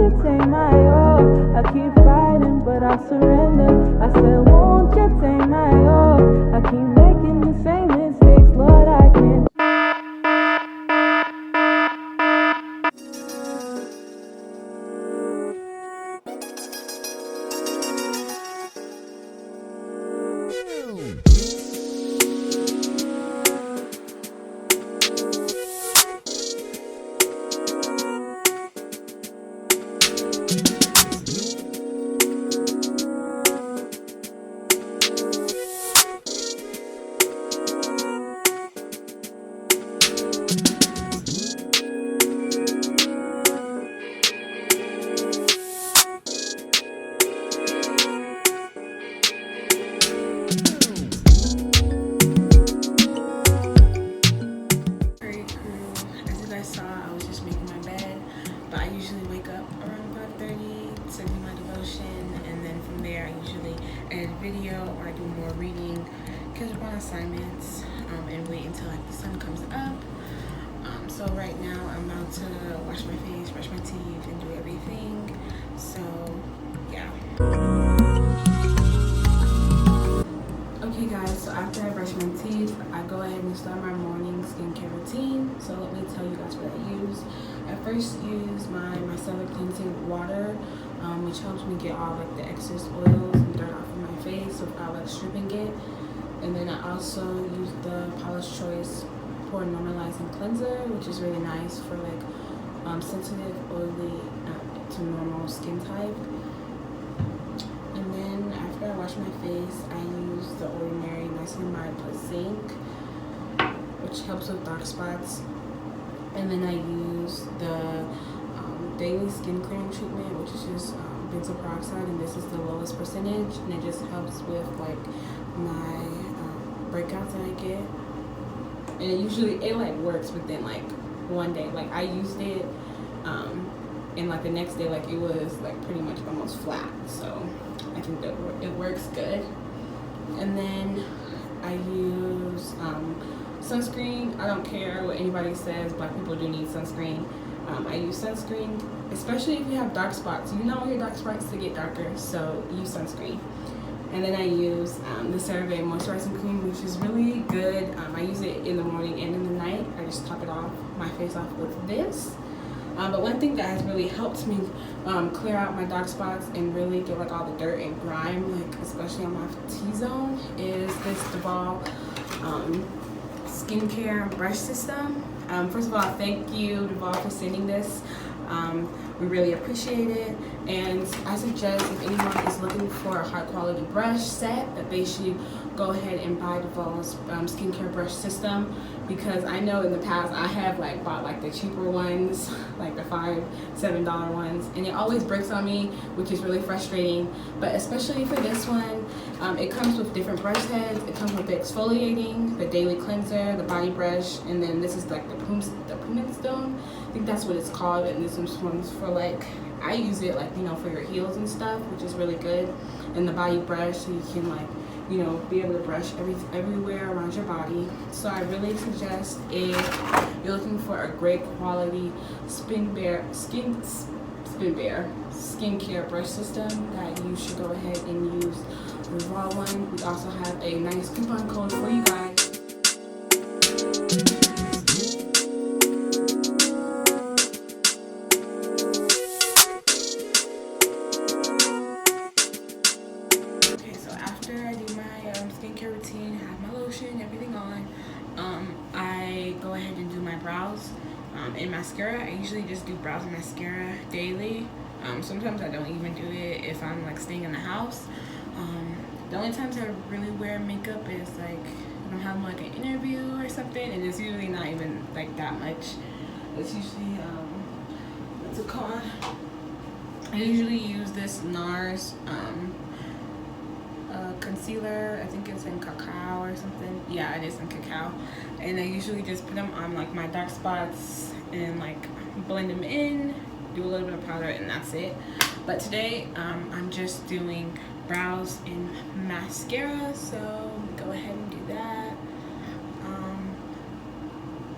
you take my all? I keep fighting, but I surrender. I said, won't you take my all? I keep making the same mistakes, Lord, I can't. Or I do more reading, catch up on assignments, and wait until like the sun comes up. So right now I'm about to wash my face, brush my teeth, and do everything. So yeah. Okay guys, so after I brush my teeth, I go ahead and start my morning skincare routine. So let me tell you guys what I use. I first use my Micellar cleansing water, which helps me get all like the excess oils and dirt off of my face without like stripping it. And then I also use the Paulas Choice Pore Normalizing cleanser, which is really nice for like sensitive, oily to normal skin type. And then after I wash my face, I use the ordinary Nicinamide plus Zinc, which helps with dark spots. And then I use the daily skin clearing treatment, which is just Benzoyl Peroxide, and this is the lowest percentage, and it just helps with like my breakouts that I get. And it usually like works within like one day. Like I used it, and like the next day, like it was like pretty much almost flat. So I think that it works good. And then I use sunscreen. I don't care what anybody says, black people do need sunscreen. I use sunscreen, especially if you have dark spots. You don't want your dark spots to get darker, so use sunscreen. And then I use the Cerave Moisturizing Cream, which is really good. I use it in the morning and in the night. I just top it off, my face off with this. But one thing that has really helped me clear out my dark spots and really get like all the dirt and grime, like especially on my T-zone, is this Duvolle skincare brush system. First of all, thank you, Duvolle, for sending this. We really appreciate it, and I suggest if anyone is looking for a high quality brush set, that they should go ahead and buy Duvolle's skincare brush system, because I know in the past I have like bought like the cheaper ones, like the $5-7 ones, and it always breaks on me, which is really frustrating. But especially for this one, it comes with different brush heads. It comes with the exfoliating, the daily cleanser, the body brush, and then this is like the pumice stone. I think that's what it's called, and this one's for like, I use it like, you know, for your heels and stuff, which is really good. And the body brush, so you can like, you know, be able to brush everywhere around your body. So I really suggest, if you're looking for a great quality skincare brush system, that you should go ahead and use the Duvolle one. We also have a nice coupon code for you guys. I go ahead and do my brows and mascara. I usually just do brows and mascara daily. Sometimes I don't even do it if I'm like staying in the house. The only times I really wear makeup is like when I'm having like an interview or something, and it's usually not even like that much. It's usually what's it called? I usually use this NARS concealer. I think it's in cacao or something. Yeah, it is in cacao. And I usually just put them on like my dark spots and like blend them in, do a little bit of powder, and that's it. But today I'm just doing brows and mascara, so go ahead and do that.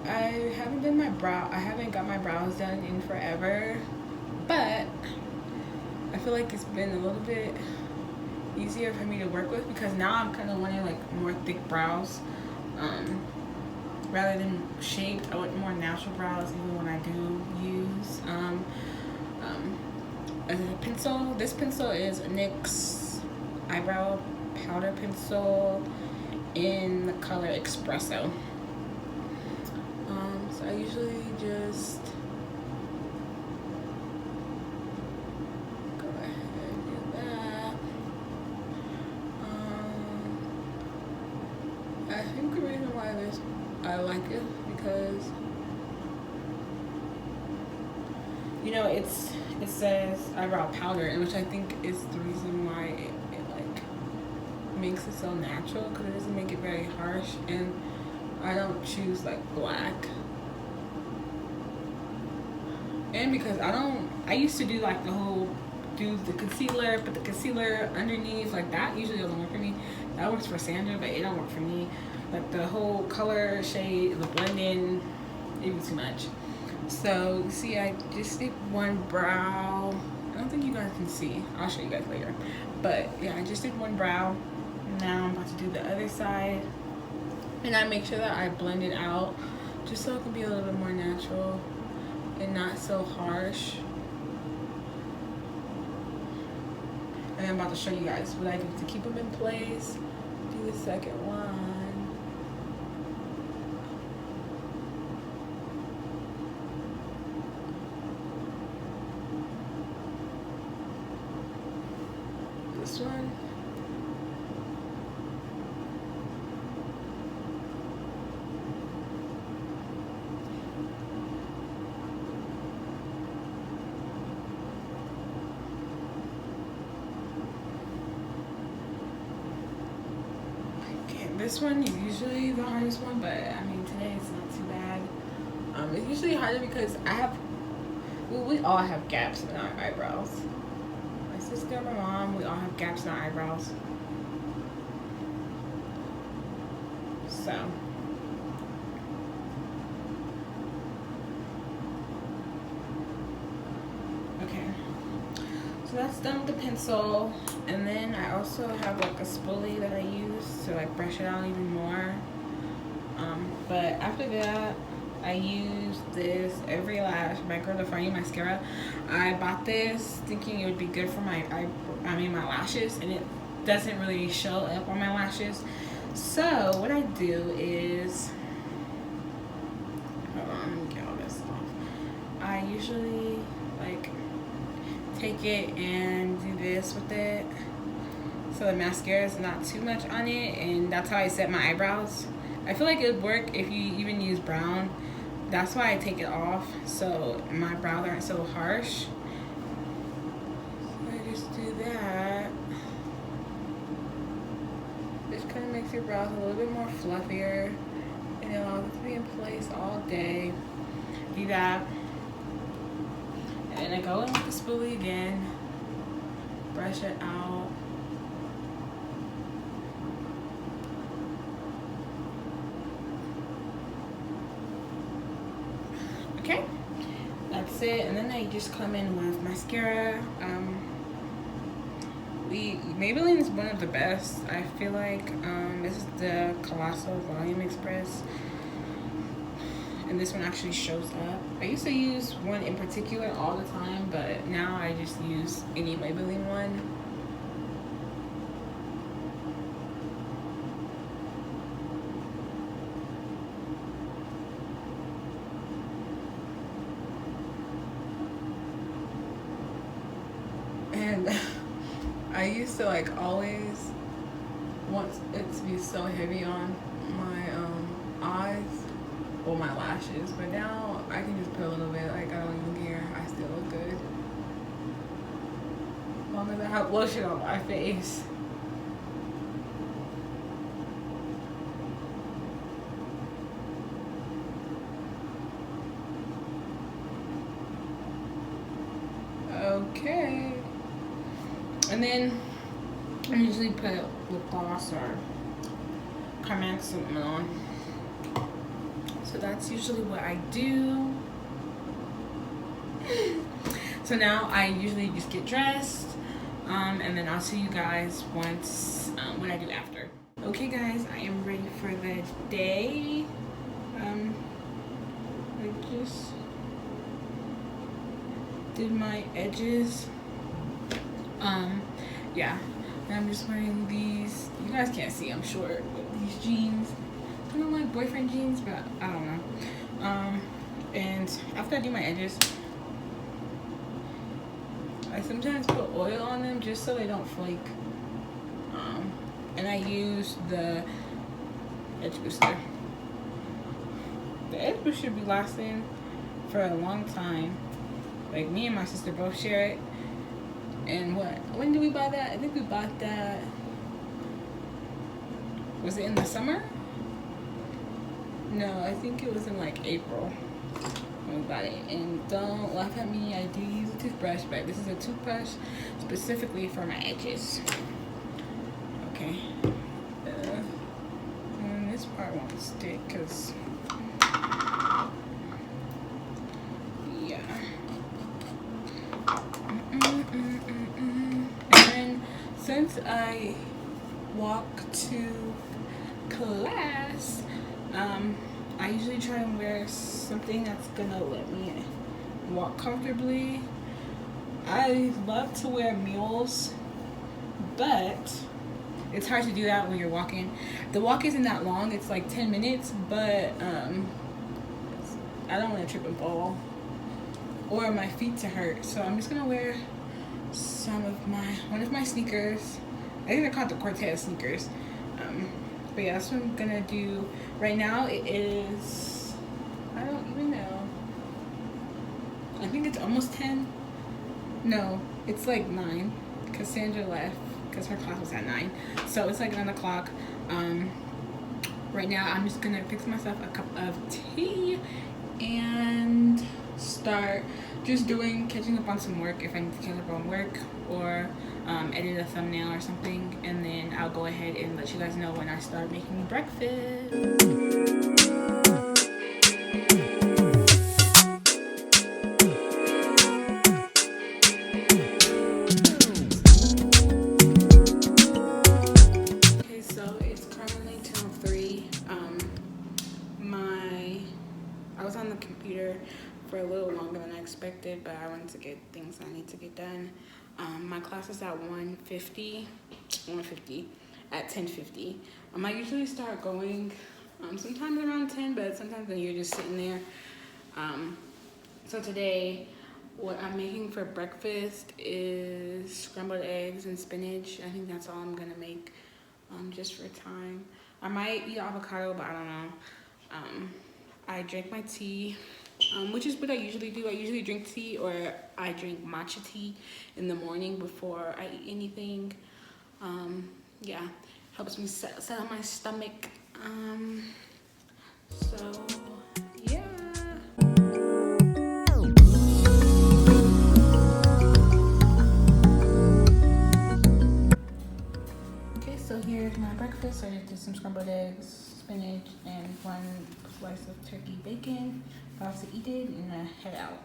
I haven't got my brows done in forever, but feel like it's been a little bit easier for me to work with, because now I'm kind of wanting like more thick brows. Rather than shaped, I want more natural brows even when I do use a pencil. This pencil is NYX eyebrow powder pencil in the color Espresso. So I usually just go ahead and do that. I think the reason why I like it because, you know, it says eyebrow powder, and which I think is the reason why it like makes it so natural, because it doesn't make it very harsh. And I don't choose like black, and because I used to do like do the concealer, put the concealer underneath, like that usually doesn't work for me. That works for Sandra, but it don't work for me. Like the whole color shade, the blending, even too much. So you see, I just did one brow. I don't think you guys can see. I'll show you guys later. But yeah, I just did one brow. Now I'm about to do the other side, and I make sure that I blend it out just so it can be a little bit more natural and not so harsh. And I'm about to show you guys what I do to keep them in place. Do the second one. This one. This one is usually the hardest one, but I mean today it's not too bad. It's usually harder because we all have gaps in our eyebrows. My sister, my mom, we all have gaps in our eyebrows. So okay, so that's done with the pencil. And then I also have like a spoolie that I use to like brush it out even more. But after that, I use this Every Lash Micro Defining Mascara. I bought this thinking it would be good for my lashes, and it doesn't really show up on my lashes. So what I do is, hold on, let me get all this off. I usually like take it and do this with it, so the mascara is not too much on it, and that's how I set my eyebrows. I feel like it would work if you even use brown. That's why I take it off, so my brows aren't so harsh. So I just do that. This kind of makes your brows a little bit more fluffier, and it allows it to be in place all day. Do that. And I go in with the spoolie again, brush it out. Okay, that's it. And then I just come in with mascara. Maybelline is one of the best. I feel like this is the Colossal Volume Express, and this one actually shows up. I used to use one in particular all the time, but now I just use any Maybelline one. And I used to like always want it to be so heavy on my eyes or my lashes, but now I can just put a little bit. Like I don't even care. I still look good as long as I have lotion on my face. Okay. And then I usually put lip gloss or Carmex something on. So that's usually what I do. So now I usually just get dressed, and then I'll see you guys once when I do after. Okay guys, I am ready for the day. I just did my edges. Yeah, and I'm just wearing these. You guys can't see, I'm short, but these jeans. Kind of like boyfriend jeans, but I don't know. And after I do my edges, I sometimes put oil on them just so they don't flake. And I use the edge booster. The edge booster should be lasting for a long time. Like, me and my sister both share it. And when did we buy that? I think we bought that, was it in the summer? No, I think it was in like April when we bought it. And don't laugh at me, I do use a toothbrush, but this is a toothbrush specifically for my edges. Okay. And this part won't stick because, yeah. And then since I walk to class, I usually try and wear something that's gonna let me walk comfortably. I love to wear mules, but it's hard to do that when you're walking. The walk isn't that long, it's like 10 minutes, but I don't want to trip and fall or my feet to hurt. So I'm just gonna wear one of my sneakers. I think they're called the Cortez sneakers. But yeah, that's what I'm gonna do. Right now it is, I don't even know. I think it's almost 10. No, it's like 9 because Sandra left because her class was at 9. So it's like 9 o'clock. Right now I'm just gonna fix myself a cup of tea and start just catching up on some work if I need to catch up on work, or edit a thumbnail or something, and then I'll go ahead and let you guys know when I start making breakfast. Okay, so it's currently 10:03. I was on the computer for a little longer than I expected, but I wanted to get things I need to get done. My class is at 1:50 at 10:50. I usually start going sometimes around 10, but sometimes when you're just sitting there. So today, what I'm making for breakfast is scrambled eggs and spinach. I think that's all I'm gonna make, just for time. I might eat avocado, but I don't know. I drank my tea, which is what I usually do. I usually drink tea, or I drink matcha tea in the morning before I eat anything. Yeah, helps me settle my stomach. So yeah. Okay, so here's my breakfast. I just did some scrambled eggs, spinach, and 1 slice of turkey bacon. About to eat it and head out.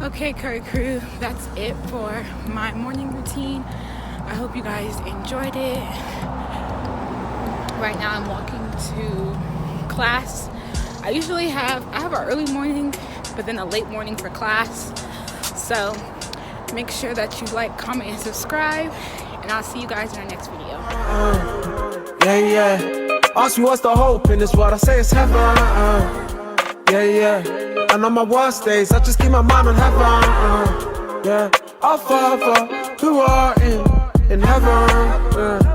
Okay, Curry Crew, that's it for my morning routine. I hope you guys enjoyed it. Right now I'm walking to class. I have an early morning, but then a late morning for class. So make sure that you like, comment, and subscribe, and I'll see you guys in our next video. Yeah. Ask me what's the hope in this world, I say it's heaven. Yeah. And on my worst days, I just keep my mind on heaven. Yeah. I'll fall for who are in heaven.